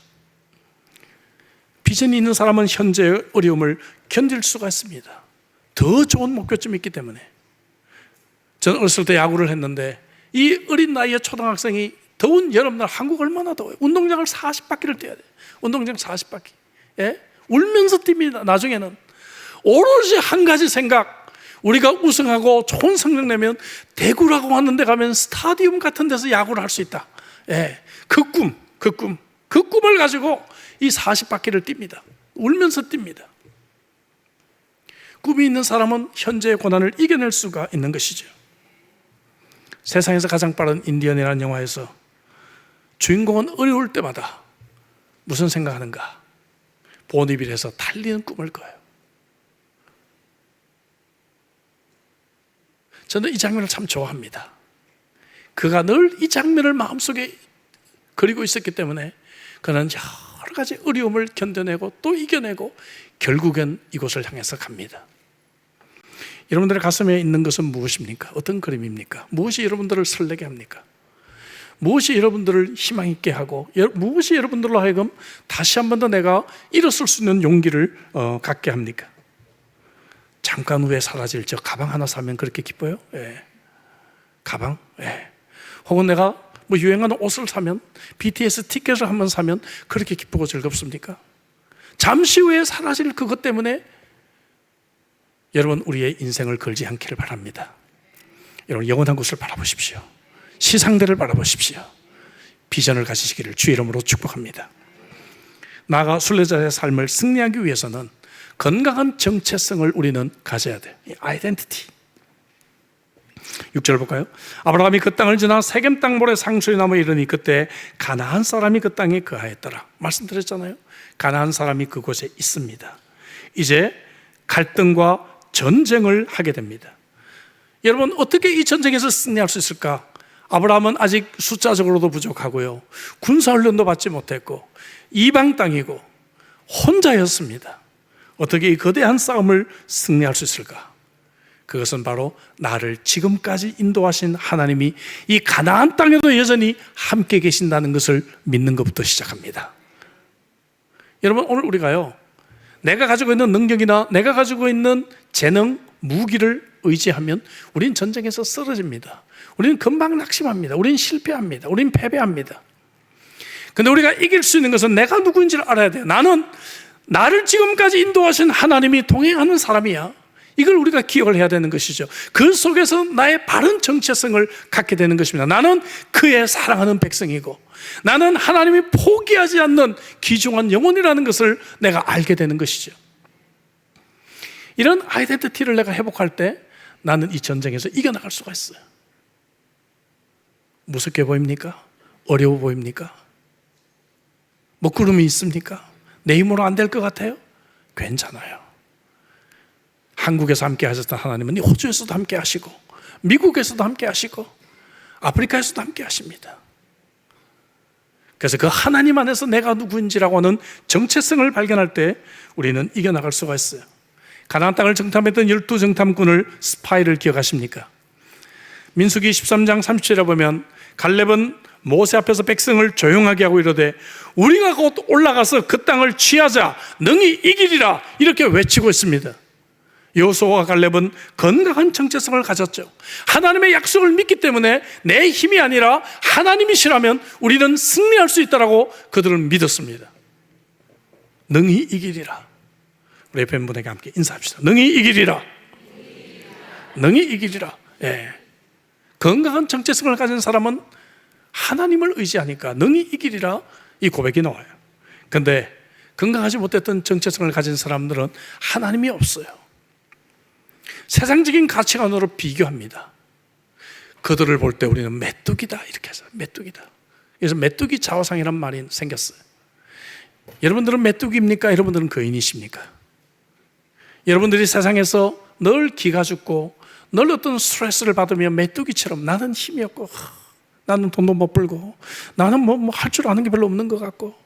A: 비전이 있는 사람은 현재의 어려움을 견딜 수가 있습니다. 더 좋은 목표점이 있기 때문에. 저는 어렸을 때 야구를 했는데 이 어린 나이에 초등학생이 더운 여름날 한국 얼마나 더워요. 운동장을 40바퀴를 뛰어야 돼요. 운동장 40바퀴. 예? 울면서 뜁니다. 나중에는 오로지 한 가지 생각, 우리가 우승하고 좋은 성적 내면 대구라고 하는 데 가면 스타디움 같은 데서 야구를 할 수 있다. 예, 그 꿈을 가지고 이 40바퀴를 뜁니다. 울면서 뜁니다. 꿈이 있는 사람은 현재의 고난을 이겨낼 수가 있는 것이죠. 세상에서 가장 빠른 인디언이라는 영화에서 주인공은 어려울 때마다 무슨 생각하는가? 보니빌에서 달리는 꿈을 꿔요. 저는 이 장면을 참 좋아합니다. 그가 늘 이 장면을 마음속에 그리고 있었기 때문에 그는 여러 가지 어려움을 견뎌내고 또 이겨내고 결국엔 이곳을 향해서 갑니다. 여러분들의 가슴에 있는 것은 무엇입니까? 어떤 그림입니까? 무엇이 여러분들을 설레게 합니까? 무엇이 여러분들을 희망 있게 하고, 무엇이 여러분들로 하여금 다시 한 번 더 내가 일어설 수 있는 용기를 갖게 합니까? 잠깐 후에 사라질 저 가방 하나 사면 그렇게 기뻐요? 예. 가방? 예. 혹은 내가 뭐 유행하는 옷을 사면, BTS 티켓을 한번 사면 그렇게 기쁘고 즐겁습니까? 잠시 후에 사라질 그것 때문에 여러분, 우리의 인생을 걸지 않기를 바랍니다. 여러분, 영원한 곳을 바라보십시오. 시상대를 바라보십시오. 비전을 가지시기를 주의 이름으로 축복합니다. 나아가 순례자의 삶을 승리하기 위해서는 건강한 정체성을 우리는 가져야 돼요. 아이덴티티. 6절 볼까요? 아브라함이 그 땅을 지나 세겜 땅 모래 상수리 나무에 이르니 그때 가나안 사람이 그 땅에 거하였더라. 말씀드렸잖아요. 가나안 사람이 그곳에 있습니다. 이제 갈등과 전쟁을 하게 됩니다. 여러분, 어떻게 이 전쟁에서 승리할 수 있을까? 아브라함은 아직 숫자적으로도 부족하고요, 군사훈련도 받지 못했고 이방 땅이고 혼자였습니다. 어떻게 이 거대한 싸움을 승리할 수 있을까? 그것은 바로 나를 지금까지 인도하신 하나님이 이 가나안 땅에도 여전히 함께 계신다는 것을 믿는 것부터 시작합니다. 여러분, 오늘 우리가요, 내가 가지고 있는 능력이나 내가 가지고 있는 재능, 무기를 의지하면 우린 전쟁에서 쓰러집니다. 우리는 금방 낙심합니다. 우린 실패합니다. 우린 패배합니다. 근데 우리가 이길 수 있는 것은 내가 누구인지를 알아야 돼요. 나는 나를 지금까지 인도하신 하나님이 동행하는 사람이야. 이걸 우리가 기억을 해야 되는 것이죠. 그 속에서 나의 바른 정체성을 갖게 되는 것입니다. 나는 그의 사랑하는 백성이고, 나는 하나님이 포기하지 않는 귀중한 영혼이라는 것을 내가 알게 되는 것이죠. 이런 아이덴티티를 내가 회복할 때 나는 이 전쟁에서 이겨나갈 수가 있어요. 무섭게 보입니까? 어려워 보입니까? 먹구름이 있습니까? 내 힘으로 안 될 것 같아요? 괜찮아요. 한국에서 함께 하셨던 하나님은 호주에서도 함께 하시고, 미국에서도 함께 하시고, 아프리카에서도 함께 하십니다. 그래서 그 하나님 안에서 내가 누구인지라고 하는 정체성을 발견할 때 우리는 이겨나갈 수가 있어요. 가나안 땅을 정탐했던 12정탐꾼을 스파이를 기억하십니까? 민수기 13장 30절에 보면 갈렙은 모세 앞에서 백성을 조용하게 하고 이르되 우리가 곧 올라가서 그 땅을 취하자 능히 이기리라 이렇게 외치고 있습니다. 여호수아와 갈렙은 건강한 정체성을 가졌죠. 하나님의 약속을 믿기 때문에 내 힘이 아니라 하나님이시라면 우리는 승리할 수 있다라고 그들은 믿었습니다. 능히 이기리라. 우리 옆에 분에게 함께 인사합시다. 능히 이기리라. 능히 이기리라. 예. 건강한 정체성을 가진 사람은 하나님을 의지하니까 능히 이기리라 이 고백이 나와요. 그런데 건강하지 못했던 정체성을 가진 사람들은 하나님이 없어요. 세상적인 가치관으로 비교합니다. 그들을 볼 때 우리는 메뚜기다 이렇게 해서 메뚜기다. 그래서 메뚜기 자화상이란 말이 생겼어요. 여러분들은 메뚜기입니까? 여러분들은 거인이십니까? 여러분들이 세상에서 늘 기가 죽고 늘 어떤 스트레스를 받으며 메뚜기처럼 나는 힘이 없고 나는 돈도 못 벌고 나는 뭐 할 줄 아는 게 별로 없는 것 같고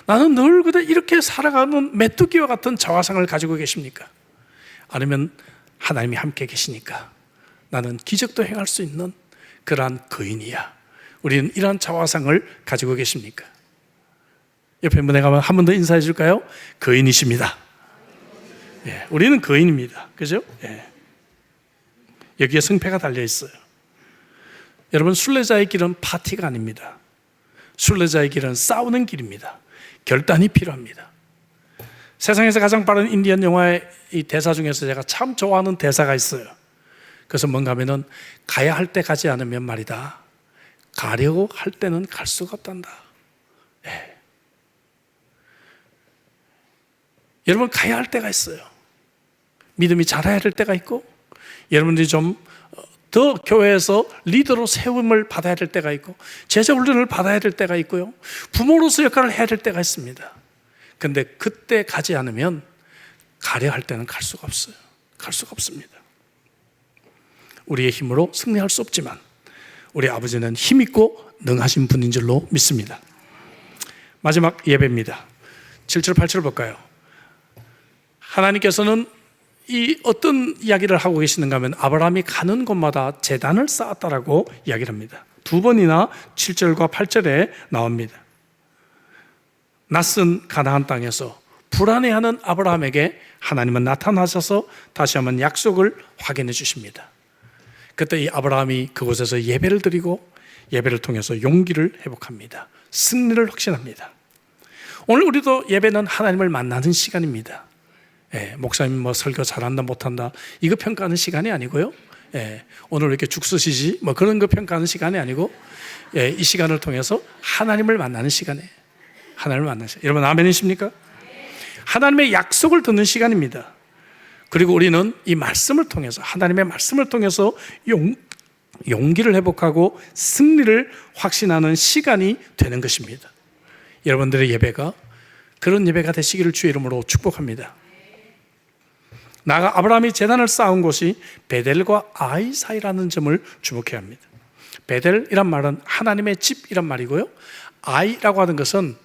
A: 나는 늘 그대 이렇게 살아가는 메뚜기와 같은 자화상을 가지고 계십니까? 아니면 하나님이 함께 계시니까 나는 기적도 행할 수 있는 그러한 거인이야. 우리는 이러한 자화상을 가지고 계십니까? 옆에 분에 가면 한 번 더 인사해 줄까요? 거인이십니다. 예, 우리는 거인입니다. 그죠? 예. 여기에 승패가 달려 있어요. 여러분, 순례자의 길은 파티가 아닙니다. 순례자의 길은 싸우는 길입니다. 결단이 필요합니다. 세상에서 가장 빠른 인디언 영화의 이 대사 중에서 제가 참 좋아하는 대사가 있어요. 그래서 뭔가 하면은 가야 할 때 가지 않으면 말이다, 가려고 할 때는 갈 수가 없단다. 예. 여러분, 가야 할 때가 있어요. 믿음이 자라야 될 때가 있고, 여러분들이 좀 더 교회에서 리더로 세움을 받아야 될 때가 있고, 제자 훈련을 받아야 될 때가 있고요, 부모로서 역할을 해야 될 때가 있습니다. 근데 그때 가지 않으면 가려 할 때는 갈 수가 없어요. 갈 수가 없습니다. 우리의 힘으로 승리할 수 없지만 우리 아버지는 힘있고 능하신 분인 줄로 믿습니다. 마지막 예배입니다. 7절 8절 볼까요? 하나님께서는 이 어떤 이야기를 하고 계시는가 하면 아브라함이 가는 곳마다 제단을 쌓았다라고 이야기를 합니다. 두 번이나 7절과 8절에 나옵니다. 낯선 가나안 땅에서 불안해하는 아브라함에게 하나님은 나타나셔서 다시 한번 약속을 확인해 주십니다. 그때 이 아브라함이 그곳에서 예배를 드리고 예배를 통해서 용기를 회복합니다. 승리를 확신합니다. 오늘 우리도 예배는 하나님을 만나는 시간입니다. 목사님 뭐 설교 잘한다 못한다 이거 평가하는 시간이 아니고요, 오늘 왜 이렇게 죽 쓰시지 뭐 그런 거 평가하는 시간이 아니고, 이 시간을 통해서 하나님을 만나는 시간이에요. 하나님을 만나는 시간. 여러분 아멘이십니까? 하나님의 약속을 듣는 시간입니다. 그리고 우리는 이 말씀을 통해서, 하나님의 말씀을 통해서 용기를 회복하고 승리를 확신하는 시간이 되는 것입니다. 여러분들의 예배가 그런 예배가 되시기를 주의 이름으로 축복합니다. 나아가 아브라함이 제단을 쌓은 곳이 베델과 아이 사이라는 점을 주목해야 합니다. 베델이란 말은 하나님의 집이란 말이고요, 아이라고 하는 것은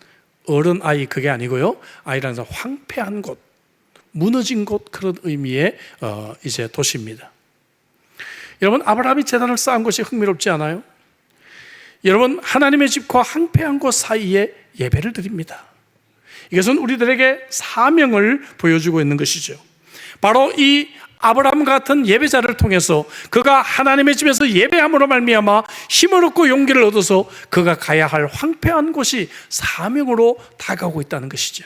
A: 어른 아이 그게 아니고요, 아이라는 것은 황폐한 곳, 무너진 곳, 그런 의미의 이제 도시입니다. 여러분, 아브라함이 제단을 쌓은 곳이 흥미롭지 않아요? 여러분, 하나님의 집과 황폐한 곳 사이에 예배를 드립니다. 이것은 우리들에게 사명을 보여주고 있는 것이죠. 바로 이 아브라함 같은 예배자를 통해서 그가 하나님의 집에서 예배함으로 말미암아 힘을 얻고 용기를 얻어서 그가 가야 할 황폐한 곳이 사명으로 다가오고 있다는 것이죠.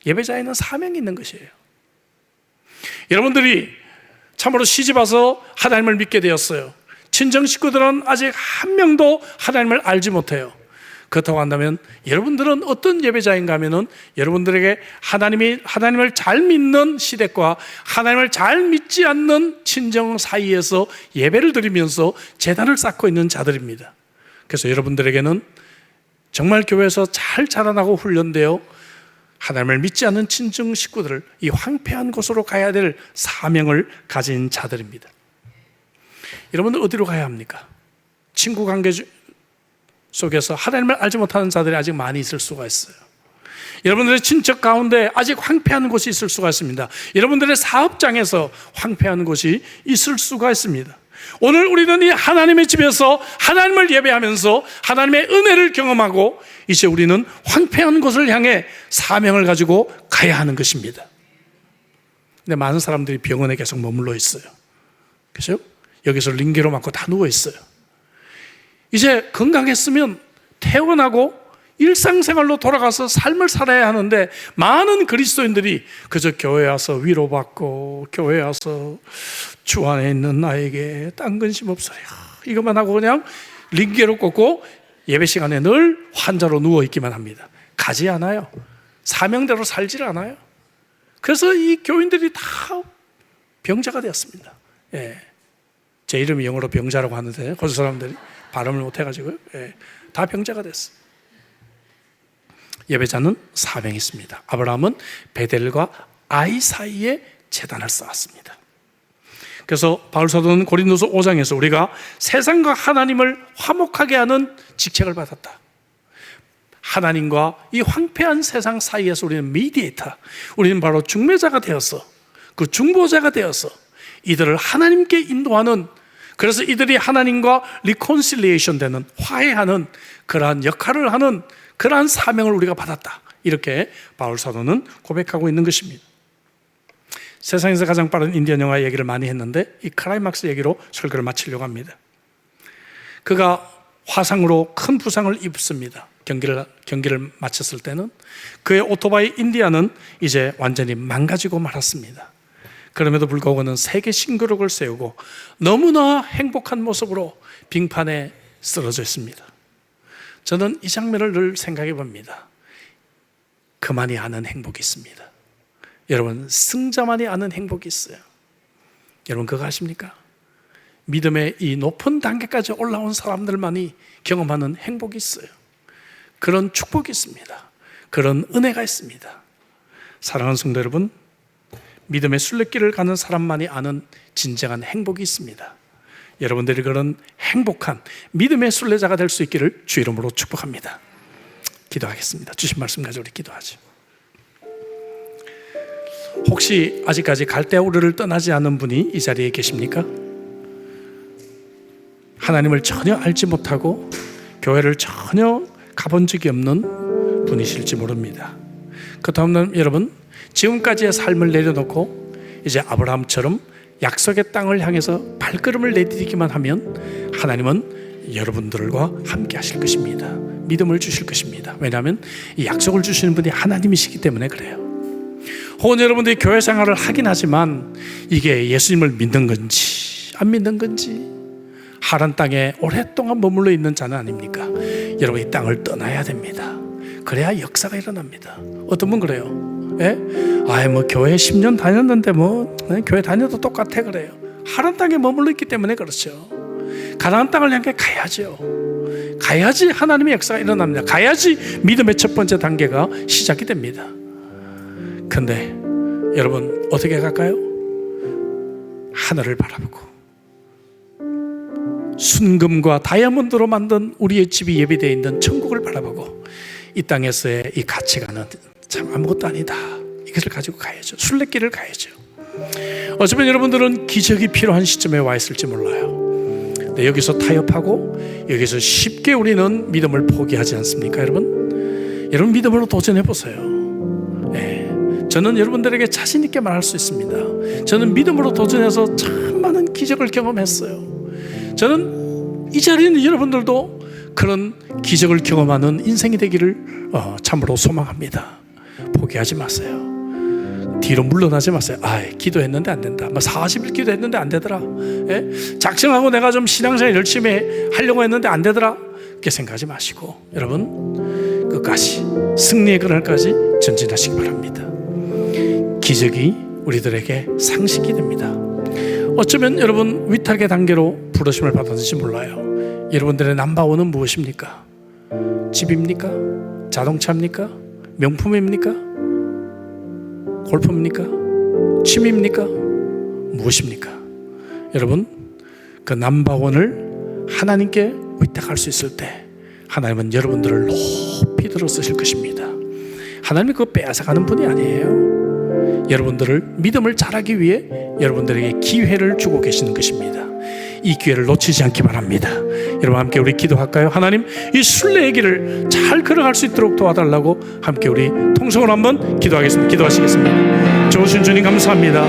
A: 예배자에는 사명이 있는 것이에요. 여러분들이 참으로 시집 와서 하나님을 믿게 되었어요. 친정 식구들은 아직 한 명도 하나님을 알지 못해요. 그렇다고 한다면 여러분들은 어떤 예배자인가 하면은 여러분들에게 하나님을 잘 믿는 시댁과 하나님을 잘 믿지 않는 친정 사이에서 예배를 드리면서 제단을 쌓고 있는 자들입니다. 그래서 여러분들에게는 정말 교회에서 잘 자라나고 훈련되어 하나님을 믿지 않는 친정 식구들을 이 황폐한 곳으로 가야 될 사명을 가진 자들입니다. 여러분들 어디로 가야 합니까? 친구 관계 속에서 하나님을 알지 못하는 자들이 아직 많이 있을 수가 있어요. 여러분들의 친척 가운데 아직 황폐한 곳이 있을 수가 있습니다. 여러분들의 사업장에서 황폐한 곳이 있을 수가 있습니다. 오늘 우리는 이 하나님의 집에서 하나님을 예배하면서 하나님의 은혜를 경험하고 이제 우리는 황폐한 곳을 향해 사명을 가지고 가야 하는 것입니다. 근데 많은 사람들이 병원에 계속 머물러 있어요. 그죠? 여기서 링게로 맞고 다 누워 있어요. 이제 건강했으면 퇴원하고 일상생활로 돌아가서 삶을 살아야 하는데 많은 그리스도인들이 그저 교회 와서 위로받고 교회 와서 주 안에 있는 나에게 딴 근심 없어요 이것만 하고 그냥 링게로 꽂고 예배 시간에 늘 환자로 누워있기만 합니다. 가지 않아요. 사명대로 살질 않아요. 그래서 이 교인들이 다 병자가 되었습니다. 예. 제 이름이 영어로 병자라고 하는데 거기 사람들이 발음을 못해가지고요. 예. 다 병자가 됐어요. 예배자는 사명이 있습니다. 아브라함은 베델과 아이 사이에 제단을 쌓았습니다. 그래서 바울 사도는 고린도서 5장에서 우리가 세상과 하나님을 화목하게 하는 직책을 받았다. 하나님과 이 황폐한 세상 사이에서 우리는 미디에이터, 우리는 바로 중매자가 되어서 그 중보자가 되어서 이들을 하나님께 인도하는, 그래서 이들이 하나님과 리콘실리에이션 되는, 화해하는 그러한 역할을 하는 그러한 사명을 우리가 받았다. 이렇게 바울 사도는 고백하고 있는 것입니다. 세상에서 가장 빠른 인디언 영화 얘기를 많이 했는데 이 클라이막스 얘기로 설교를 마치려고 합니다. 그가 화상으로 큰 부상을 입습니다. 경기를 마쳤을 때는 그의 오토바이 인디아는 이제 완전히 망가지고 말았습니다. 그럼에도 불구하고 그는 세계 신기록을 세우고 너무나 행복한 모습으로 빙판에 쓰러져 있습니다. 저는 이 장면을 늘 생각해 봅니다. 그만이 아는 행복이 있습니다. 여러분, 승자만이 아는 행복이 있어요. 여러분 그거 아십니까? 믿음의 이 높은 단계까지 올라온 사람들만이 경험하는 행복이 있어요. 그런 축복이 있습니다. 그런 은혜가 있습니다. 사랑하는 성도 여러분, 믿음의 순례길을 가는 사람만이 아는 진정한 행복이 있습니다. 여러분들이 그런 행복한 믿음의 순례자가 될 수 있기를 주 이름으로 축복합니다. 기도하겠습니다. 주신 말씀 가지고 우리 기도하죠. 혹시 아직까지 갈대우르를 떠나지 않은 분이 이 자리에 계십니까? 하나님을 전혀 알지 못하고 교회를 전혀 가본 적이 없는 분이실지 모릅니다. 그렇다면 여러분, 지금까지의 삶을 내려놓고 이제 아브라함처럼 약속의 땅을 향해서 발걸음을 내디디기만 하면 하나님은 여러분들과 함께 하실 것입니다. 믿음을 주실 것입니다. 왜냐하면 이 약속을 주시는 분이 하나님이시기 때문에 그래요. 혹은 여러분들이 교회 생활을 하긴 하지만 이게 예수님을 믿는 건지 안 믿는 건지, 하란 땅에 오랫동안 머물러 있는 자는 아닙니까? 여러분 이 땅을 떠나야 됩니다. 그래야 역사가 일어납니다. 어떤 분 그래요? 예? 뭐 교회 10년 다녔는데 교회 다녀도 똑같아 그래요. 하란 땅에 머물러 있기 때문에 그렇죠. 가나안 땅을 향해 가야죠. 가야지 하나님의 역사가 일어납니다. 가야지 믿음의 첫 번째 단계가 시작이 됩니다. 근데 여러분 어떻게 갈까요? 하늘을 바라보고 순금과 다이아몬드로 만든 우리의 집이 예비되어 있는 천국을 바라보고 이 땅에서의 이 가치관은 참 아무것도 아니다, 이것을 가지고 가야죠. 순례길을 가야죠. 어쩌면 여러분들은 기적이 필요한 시점에 와 있을지 몰라요. 근데 여기서 타협하고 여기서 쉽게 우리는 믿음을 포기하지 않습니까? 여러분 믿음으로 도전해 보세요. 저는 여러분들에게 자신 있게 말할 수 있습니다. 저는 믿음으로 도전해서 참 많은 기적을 경험했어요. 저는 이 자리에 있는 여러분들도 그런 기적을 경험하는 인생이 되기를 참으로 소망합니다. 포기하지 마세요. 뒤로 물러나지 마세요. 기도했는데 안 된다. 40일 기도했는데 안 되더라. 작정하고 내가 좀 신앙생활 열심히 하려고 했는데 안 되더라. 그렇게 생각하지 마시고 여러분 끝까지 승리의 그날까지 전진하시기 바랍니다. 기적이 우리들에게 상식이 됩니다. 어쩌면 여러분 위탁의 단계로 부르심을 받았는지 몰라요. 여러분들의 넘버원은 무엇입니까? 집입니까? 자동차입니까? 명품입니까? 골프입니까? 취미입니까? 무엇입니까? 여러분 그 넘버원을 하나님께 위탁할 수 있을 때 하나님은 여러분들을 높이 들어 쓰실 것입니다. 하나님이 그거 빼앗아가는 분이 아니에요. 여러분들을 믿음을 자라기 위해 여러분들에게 기회를 주고 계시는 것입니다. 이 기회를 놓치지 않기 바랍니다. 여러분 함께 우리 기도할까요? 하나님, 이 순례의 길을 잘 걸어갈 수 있도록 도와달라고 함께 우리 통성으로 한번 기도하겠습니다. 기도하시겠습니다. 좋으신 주님 감사합니다.